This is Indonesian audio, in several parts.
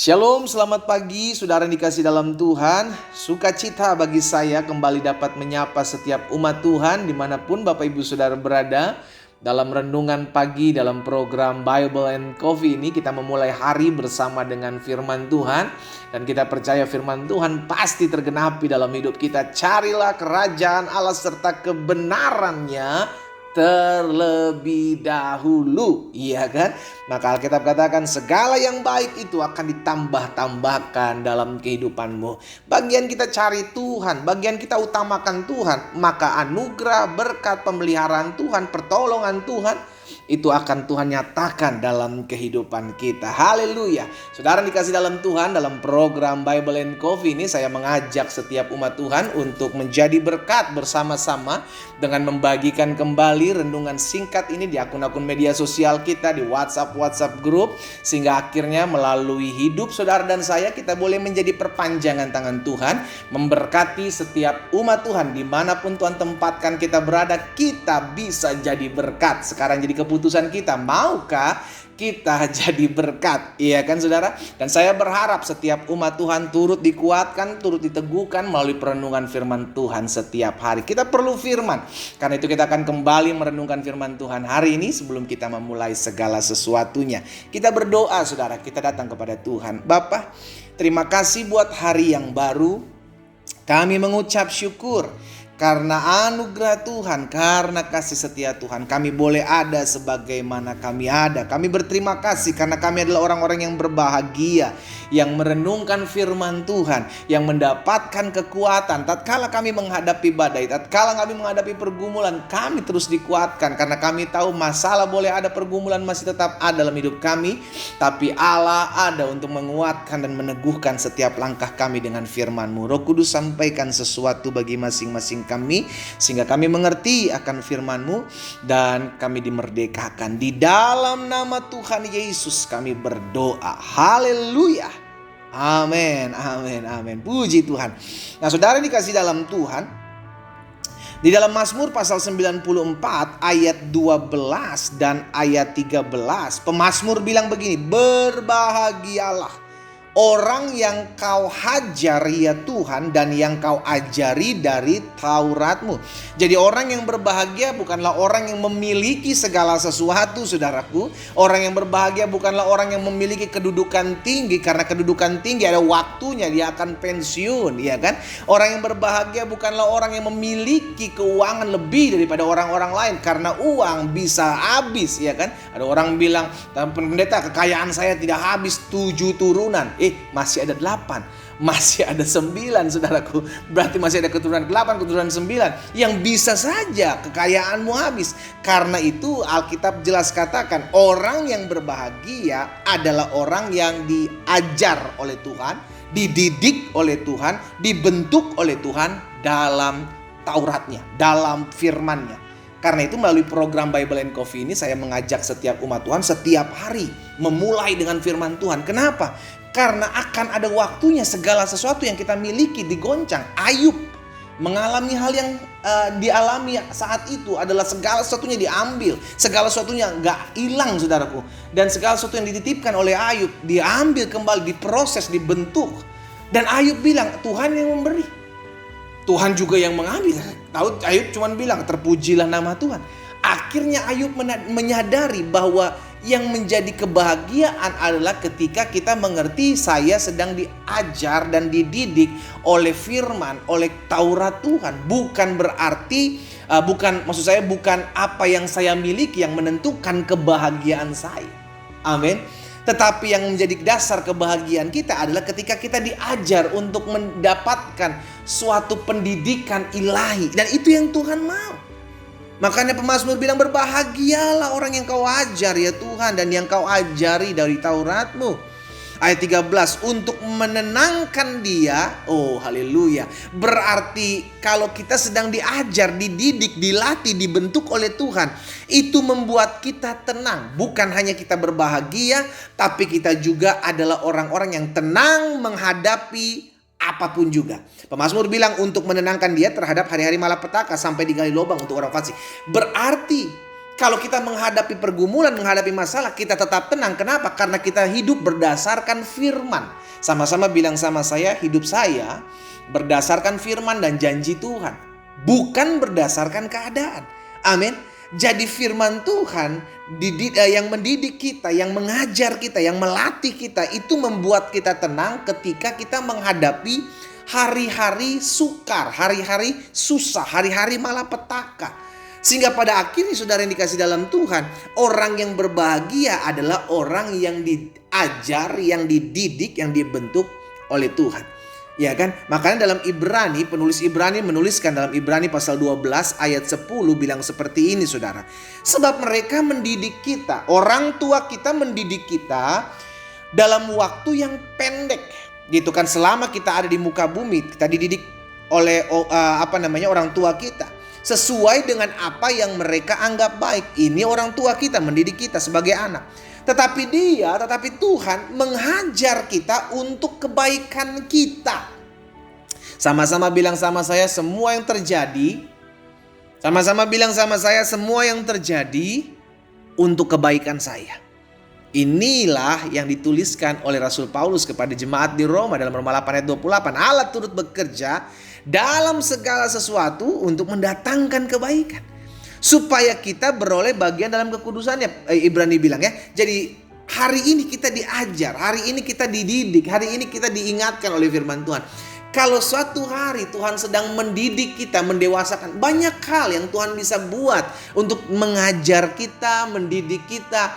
Shalom, selamat pagi saudara yang dikasih dalam Tuhan. Sukacita bagi saya kembali dapat menyapa setiap umat Tuhan dimanapun Bapak Ibu Saudara berada. Dalam renungan pagi dalam program Bible and Coffee ini kita memulai hari bersama dengan firman Tuhan. Dan kita percaya firman Tuhan pasti tergenapi dalam hidup kita. Carilah kerajaan Allah serta kebenarannya terlebih dahulu, iya kan? Maka Alkitab katakan segala yang baik itu akan ditambah-tambahkan dalam kehidupanmu. Bagian kita cari Tuhan, bagian kita utamakan Tuhan, maka anugerah, berkat, pemeliharaan Tuhan, pertolongan Tuhan itu akan Tuhan nyatakan dalam kehidupan kita. Haleluya. Saudara dikasih dalam Tuhan, dalam program Bible and Coffee ini saya mengajak setiap umat Tuhan untuk menjadi berkat bersama-sama dengan membagikan kembali renungan singkat ini di akun-akun media sosial kita, di WhatsApp group, sehingga akhirnya melalui hidup saudara dan saya kita boleh menjadi perpanjangan tangan Tuhan, memberkati setiap umat Tuhan dimanapun Tuhan tempatkan kita berada. Kita bisa jadi berkat. Sekarang jadi keputusan kita, maukah kita jadi berkat? Iya kan saudara? Dan saya berharap setiap umat Tuhan turut dikuatkan, turut diteguhkan melalui perenungan firman Tuhan setiap hari. Kita perlu firman. Karena itu kita akan kembali merenungkan firman Tuhan hari ini sebelum kita memulai segala sesuatunya. Kita berdoa saudara, kita datang kepada Tuhan. Bapa, terima kasih buat hari yang baru. Kami mengucap syukur karena anugerah Tuhan, karena kasih setia Tuhan, kami boleh ada sebagaimana kami ada. Kami berterima kasih karena kami adalah orang-orang yang berbahagia, yang merenungkan firman Tuhan, yang mendapatkan kekuatan. Tatkala kami menghadapi badai, tatkala kami menghadapi pergumulan, kami terus dikuatkan. Karena kami tahu masalah boleh ada, pergumulan masih tetap ada dalam hidup kami, tapi Allah ada untuk menguatkan dan meneguhkan setiap langkah kami dengan firman-Mu. Roh Kudus, sampaikan sesuatu bagi masing-masing kami, sehingga kami mengerti akan firman-Mu dan kami dimerdekakan. Di dalam nama Tuhan Yesus kami berdoa. Haleluya. Amin, amin, amin. Puji Tuhan. Nah saudara dikasih dalam Tuhan, di dalam Mazmur pasal 94 ayat 12 dan ayat 13, pemazmur bilang begini, berbahagialah orang yang kau hajar ya Tuhan dan yang kau ajari dari Taurat-Mu. Jadi orang yang berbahagia bukanlah orang yang memiliki segala sesuatu saudaraku. Orang yang berbahagia bukanlah orang yang memiliki kedudukan tinggi, karena kedudukan tinggi ada waktunya, dia akan pensiun, ya kan? Orang yang berbahagia bukanlah orang yang memiliki keuangan lebih daripada orang-orang lain, karena uang bisa habis, ya kan? Ada orang bilang, pendeta, kekayaan saya tidak habis 7 turunan. Masih ada 8, masih ada 9 saudaraku. Berarti masih ada keturunan 8, keturunan 9 yang bisa saja kekayaanmu habis. Karena itu Alkitab jelas katakan, orang yang berbahagia adalah orang yang diajar oleh Tuhan, dididik oleh Tuhan, dibentuk oleh Tuhan dalam Tauratnya, dalam firman-Nya. Karena itu melalui program Bible and Coffee ini saya mengajak setiap umat Tuhan setiap hari memulai dengan firman Tuhan. Kenapa? Karena akan ada waktunya segala sesuatu yang kita miliki digoncang. Ayub mengalami hal yang dialami saat itu adalah segala sesuatunya diambil, segala sesuatunya gak hilang saudaraku. Dan segala sesuatu yang dititipkan oleh Ayub diambil kembali, diproses, dibentuk. Dan Ayub bilang Tuhan yang memberi, Tuhan juga yang mengambil. Tahu, Ayub cuma bilang terpujilah nama Tuhan. Akhirnya Ayub menyadari bahwa yang menjadi kebahagiaan adalah ketika kita mengerti saya sedang diajar dan dididik oleh firman, oleh Taurat Tuhan. Bukan berarti, maksud saya bukan apa yang saya miliki yang menentukan kebahagiaan saya. Amin. Tetapi yang menjadi dasar kebahagiaan kita adalah ketika kita diajar untuk mendapatkan suatu pendidikan ilahi. Dan itu yang Tuhan mau. Makanya pemazmur bilang berbahagialah orang yang kau ajar ya Tuhan dan yang kau ajari dari Taurat-Mu. Ayat 13, untuk menenangkan dia. Oh haleluya. Berarti kalau kita sedang diajar, dididik, dilatih, dibentuk oleh Tuhan, itu membuat kita tenang. Bukan hanya kita berbahagia, tapi kita juga adalah orang-orang yang tenang menghadapi apapun juga. Pemazmur bilang untuk menenangkan dia terhadap hari-hari malapetaka sampai digali lubang untuk orang fasik. Berarti Kalau kita menghadapi pergumulan, menghadapi masalah, kita tetap tenang. Kenapa? Karena kita hidup berdasarkan firman. Sama-sama bilang sama saya, hidup saya berdasarkan firman dan janji Tuhan. Bukan berdasarkan keadaan. Amin. Jadi firman Tuhan yang mendidik kita, yang mengajar kita, yang melatih kita, itu membuat kita tenang ketika kita menghadapi hari-hari sukar, hari-hari susah, hari-hari malapetaka. Sehingga pada akhirnya saudara yang dikasih dalam Tuhan, orang yang berbahagia adalah orang yang diajar, yang dididik, yang dibentuk oleh Tuhan. Ya kan? Makanya dalam Ibrani, penulis Ibrani menuliskan dalam Ibrani pasal 12 ayat 10 bilang seperti ini saudara. Sebab mereka mendidik kita, orang tua kita mendidik kita dalam waktu yang pendek. Gitu kan, selama kita ada di muka bumi, kita dididik oleh orang tua kita. Sesuai dengan apa yang mereka anggap baik. Ini orang tua kita mendidik kita sebagai anak. Tetapi Tuhan menghajar kita untuk kebaikan kita. Sama-sama bilang sama saya, semua yang terjadi. Sama-sama bilang sama saya, semua yang terjadi untuk kebaikan saya. Inilah yang dituliskan oleh Rasul Paulus kepada jemaat di Roma dalam Roma 8 ayat 28. Allah turut bekerja dalam segala sesuatu untuk mendatangkan kebaikan, supaya kita beroleh bagian dalam kekudusannya. Ibrani bilang ya. Jadi hari ini kita diajar, hari ini kita dididik, hari ini kita diingatkan oleh firman Tuhan. Kalau suatu hari Tuhan sedang mendidik kita, mendewasakan, banyak hal yang Tuhan bisa buat untuk mengajar kita, mendidik kita,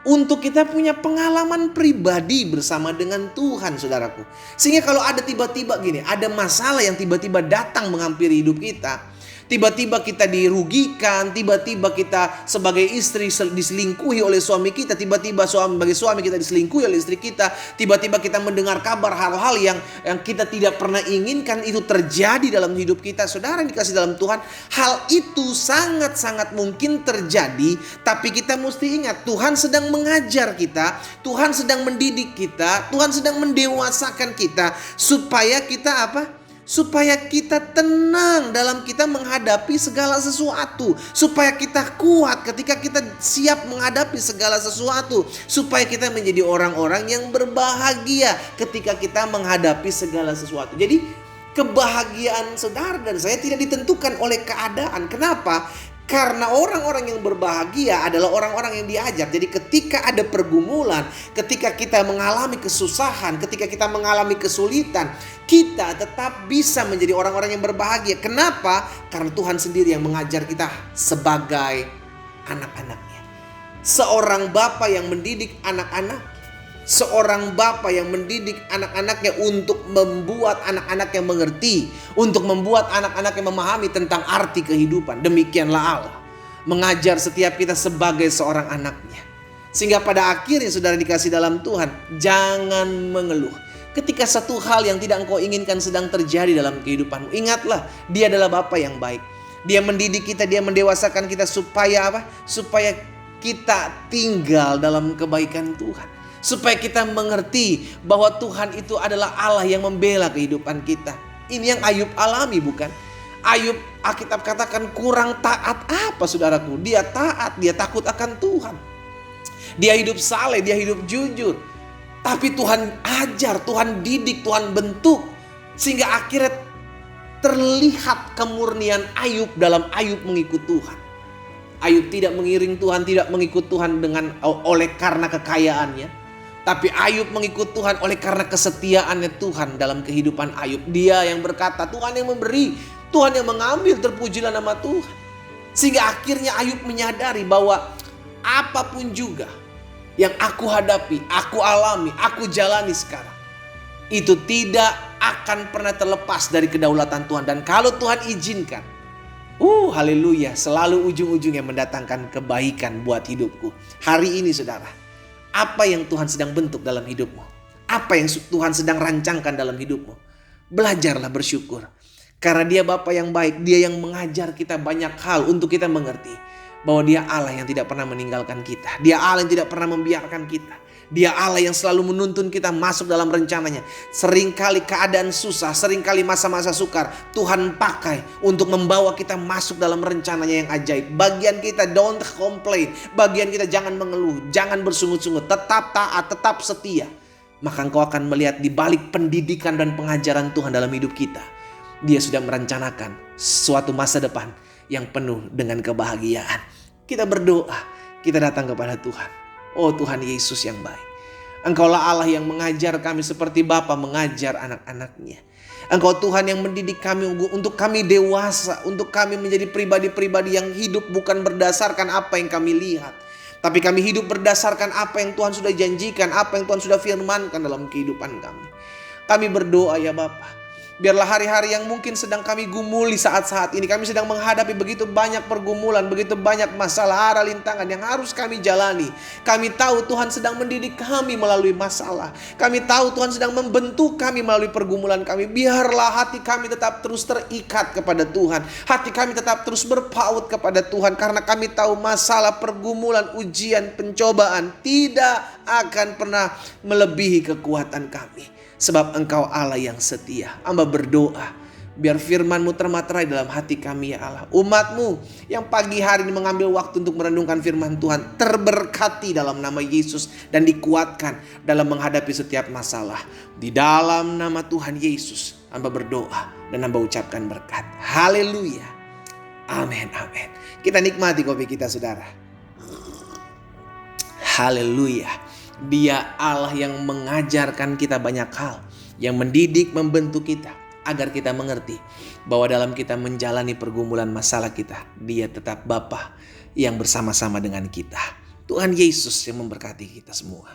untuk kita punya pengalaman pribadi bersama dengan Tuhan, saudaraku. Sehingga kalau ada tiba-tiba gini, ada masalah yang tiba-tiba datang menghampiri hidup kita, tiba-tiba kita dirugikan, tiba-tiba kita sebagai istri diselingkuhi oleh suami kita, tiba-tiba sebagai suami kita diselingkuhi oleh istri kita, tiba-tiba kita mendengar kabar hal-hal yang kita tidak pernah inginkan itu terjadi dalam hidup kita. Saudara yang dikasih dalam Tuhan, hal itu sangat-sangat mungkin terjadi, tapi kita mesti ingat Tuhan sedang mengajar kita, Tuhan sedang mendidik kita, Tuhan sedang mendewasakan kita supaya kita apa? Supaya kita tenang dalam kita menghadapi segala sesuatu. Supaya kita kuat ketika kita siap menghadapi segala sesuatu. Supaya kita menjadi orang-orang yang berbahagia ketika kita menghadapi segala sesuatu. Jadi kebahagiaan saudara dan saya tidak ditentukan oleh keadaan. Kenapa? Karena orang-orang yang berbahagia adalah orang-orang yang diajar. Jadi ketika ada pergumulan, ketika kita mengalami kesusahan, ketika kita mengalami kesulitan, kita tetap bisa menjadi orang-orang yang berbahagia. Kenapa? Karena Tuhan sendiri yang mengajar kita sebagai anak-anaknya. Seorang bapa yang mendidik anak-anak, seorang bapa yang mendidik anak-anaknya untuk membuat anak-anaknya mengerti, untuk membuat anak-anaknya memahami tentang arti kehidupan. Demikianlah Allah mengajar setiap kita sebagai seorang anaknya. Sehingga pada akhirnya saudara dikasih dalam Tuhan, jangan mengeluh ketika satu hal yang tidak engkau inginkan sedang terjadi dalam kehidupanmu. Ingatlah, Dia adalah Bapa yang baik. Dia mendidik kita, Dia mendewasakan kita supaya apa? Supaya kita tinggal dalam kebaikan Tuhan. Supaya kita mengerti bahwa Tuhan itu adalah Allah yang membela kehidupan kita. Ini yang Ayub alami, bukan? Ayub, Alkitab katakan kurang taat apa saudaraku? Dia taat, dia takut akan Tuhan. Dia hidup saleh, dia hidup jujur. Tapi Tuhan ajar, Tuhan didik, Tuhan bentuk. Sehingga akhirnya terlihat kemurnian Ayub dalam Ayub mengikut Tuhan. Ayub tidak mengiring Tuhan, tidak mengikut Tuhan oleh karena kekayaannya. Tapi Ayub mengikut Tuhan oleh karena kesetiaannya Tuhan dalam kehidupan Ayub. Dia yang berkata, Tuhan yang memberi, Tuhan yang mengambil, terpujilah nama Tuhan. Sehingga akhirnya Ayub menyadari bahwa apapun juga yang aku hadapi, aku alami, aku jalani sekarang, itu tidak akan pernah terlepas dari kedaulatan Tuhan. Dan kalau Tuhan izinkan, haleluya, selalu ujung-ujungnya mendatangkan kebaikan buat hidupku. Hari ini saudara, apa yang Tuhan sedang bentuk dalam hidupmu? Apa yang Tuhan sedang rancangkan dalam hidupmu? Belajarlah bersyukur. Karena Dia Bapa yang baik. Dia yang mengajar kita banyak hal untuk kita mengerti bahwa Dia Allah yang tidak pernah meninggalkan kita. Dia Allah yang tidak pernah membiarkan kita. Dia Allah yang selalu menuntun kita masuk dalam rencananya. Seringkali keadaan susah, seringkali masa-masa sukar, Tuhan pakai untuk membawa kita masuk dalam rencananya yang ajaib. Bagian kita don't complain. Bagian kita jangan mengeluh, jangan bersungut-sungut. Tetap taat, tetap setia. Maka engkau akan melihat di balik pendidikan dan pengajaran Tuhan dalam hidup kita, Dia sudah merencanakan suatu masa depan yang penuh dengan kebahagiaan. Kita berdoa, kita datang kepada Tuhan. Oh Tuhan Yesus yang baik, Engkaulah Allah yang mengajar kami seperti Bapa mengajar anak-anaknya. Engkau Tuhan yang mendidik kami untuk kami dewasa, untuk kami menjadi pribadi-pribadi yang hidup bukan berdasarkan apa yang kami lihat, tapi kami hidup berdasarkan apa yang Tuhan sudah janjikan, apa yang Tuhan sudah firmankan dalam kehidupan kami. Kami berdoa ya Bapa, biarlah hari-hari yang mungkin sedang kami gumuli saat-saat ini, kami sedang menghadapi begitu banyak pergumulan, begitu banyak masalah, arah rintangan yang harus kami jalani. Kami tahu Tuhan sedang mendidik kami melalui masalah. Kami tahu Tuhan sedang membentuk kami melalui pergumulan kami. Biarlah hati kami tetap terus terikat kepada Tuhan. Hati kami tetap terus berpaut kepada Tuhan. Karena kami tahu masalah, pergumulan, ujian, pencobaan tidak akan pernah melebihi kekuatan kami. Sebab Engkau Allah yang setia. Hamba berdoa, biar firman-Mu termaterai dalam hati kami ya Allah. Umat-Mu yang pagi hari ini mengambil waktu untuk merenungkan firman Tuhan, terberkati dalam nama Yesus dan dikuatkan dalam menghadapi setiap masalah. Di dalam nama Tuhan Yesus, hamba berdoa dan hamba ucapkan berkat. Haleluya. Amin, amin. Kita nikmati kopi kita saudara. Haleluya. Dia Allah yang mengajarkan kita banyak hal, yang mendidik, membentuk kita agar kita mengerti bahwa dalam kita menjalani pergumulan masalah kita, Dia tetap Bapa yang bersama-sama dengan kita. Tuhan Yesus yang memberkati kita semua.